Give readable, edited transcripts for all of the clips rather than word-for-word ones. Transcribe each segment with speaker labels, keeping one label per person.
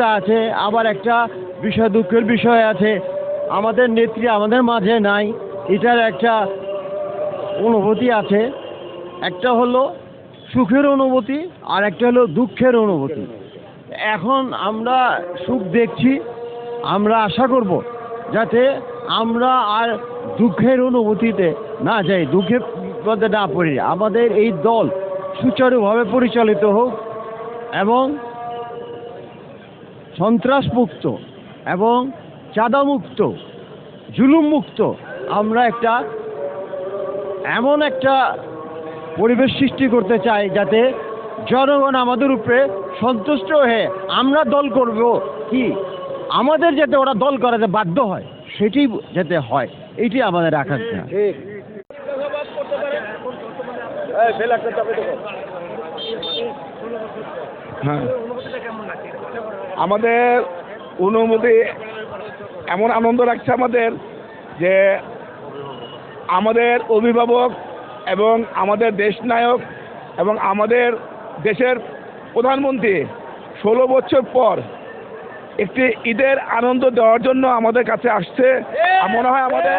Speaker 1: আছে, আবার একটা বিষয় দুঃখের বিষয় আছে। আমাদের নেত্রী আমাদের মাঝে নাই, এটার একটা অনুভূতি আছে। একটা হলো সুখের অনুভূতি, আর একটা হলো দুঃখের অনুভূতি। এখন আমরা সুখ দেখছি, আমরা আশা করব যাতে আমরা আর দুঃখের অনুভূতিতে না যাই, দুঃখের মধ্যে না পড়ি। আমাদের এই দল সুচারুভাবে পরিচালিত হোক এবং সন্ত্রাসমুক্ত এবং চাঁদামুক্ত, জুলুমমুক্ত আমরা এমন একটা পরিবেশ সৃষ্টি করতে চাই যাতে জনগণ আমাদের উপরে সন্তুষ্ট হয়ে আমরা দল করব কি, আমাদের যাতে ওরা দল করাতে বাধ্য হয় সেটি যাতে হয়, এইটি আমাদের আকাঙ্ক্ষা।
Speaker 2: হ্যাঁ, আমাদের অনুভূতি এমন আনন্দ লাগছে আমাদের যে আমাদের অভিভাবক এবং আমাদের দেশ নায়ক এবং আমাদের দেশের প্রধানমন্ত্রী 16 বছর পর একটি ঈদের আনন্দ দেওয়ার জন্য আমাদের কাছে আসছে। মনে হয় আমাদের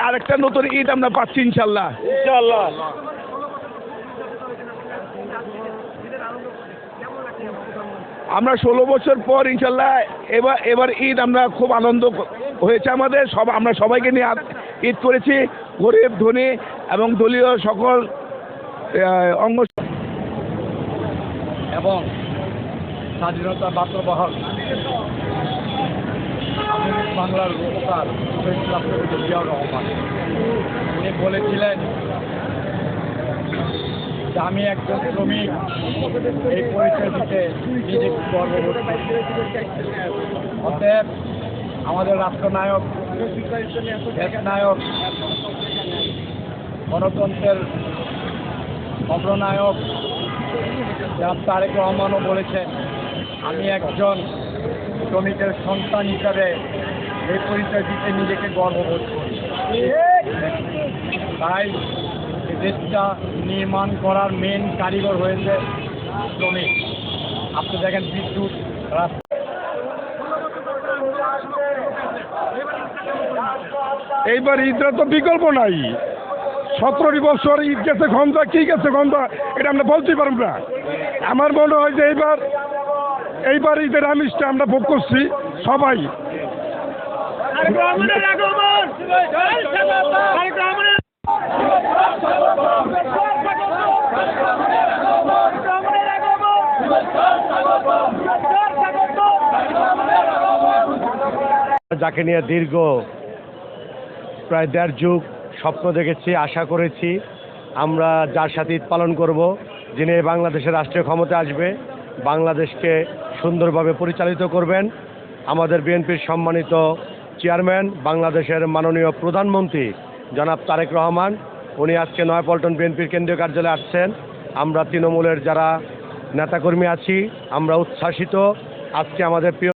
Speaker 2: আরেকটা নতুন ঈদ আমরা পাচ্ছি ইনশাল্লাহ। আমরা 16 বছর পর ইনশাল্লাহ এবার ঈদ আমরা খুব আনন্দ হয়েছে আমাদের আমরা সবাইকে নিয়ে ঈদ করেছি, গরিব ধনী এবং দলীয় সকল অঙ্গ
Speaker 3: এবং স্বাধীনতা বার্তাবাহক আধুনিক বাংলার রূপকার জিয়াউর রহমান উনি বলেছিলেন যে আমি একজন শ্রমিক, এই পরিচয় দিতে নিজেকে গর্ববোধ করি। অতএব আমাদের রাষ্ট্রনায়ক, দেশ নায়ক, গণতন্ত্রের অগ্রনায়ক জনাব তারেক রহমানও বলেছেন আমি একজন শ্রমিকের সন্তান হিসাবে এই পরিচয় দিতে নিজেকে গর্ববোধ করি। তাই দেশটা নির্মাণ করার মেন কারিগর হয়েছে শ্রমিক। আপনি দেখেন বিদ্যুৎ, রাস্তা।
Speaker 2: এইবার ঈদের তো বিকল্প নাই। 17 বছর ঈদ গেছে ঘন্টা, কি গেছে ঘন্টা, এটা আমরা বলতে পারব না। আমার মনে হয় যে এইবার ঈদের আমিষটা আমরা ভোগ করছি সবাই।
Speaker 1: যাকে নিয়ে দীর্ঘ প্রায় 1.5 যুগ স্বপ্ন দেখেছি, আশা করেছি আমরা যার সাথে ঈদ পালন করব, যিনি বাংলাদেশের রাষ্ট্রীয় ক্ষমতায় আসবে, বাংলাদেশকে সুন্দরভাবে পরিচালিত করবেন, আমাদের বিএনপির সম্মানিত চেয়ারম্যান, বাংলাদেশের মাননীয় প্রধানমন্ত্রী জনাব তারেক রহমান। উনি আজকে নয়াপল্টন বিএনপির কেন্দ্রীয় কার্যালয়ে আসছেন। আমরা তৃণমূলের যারা নেতাকর্মী আছি আমরা উচ্ছ্বাসিত। আজকে আমাদের প্রিয়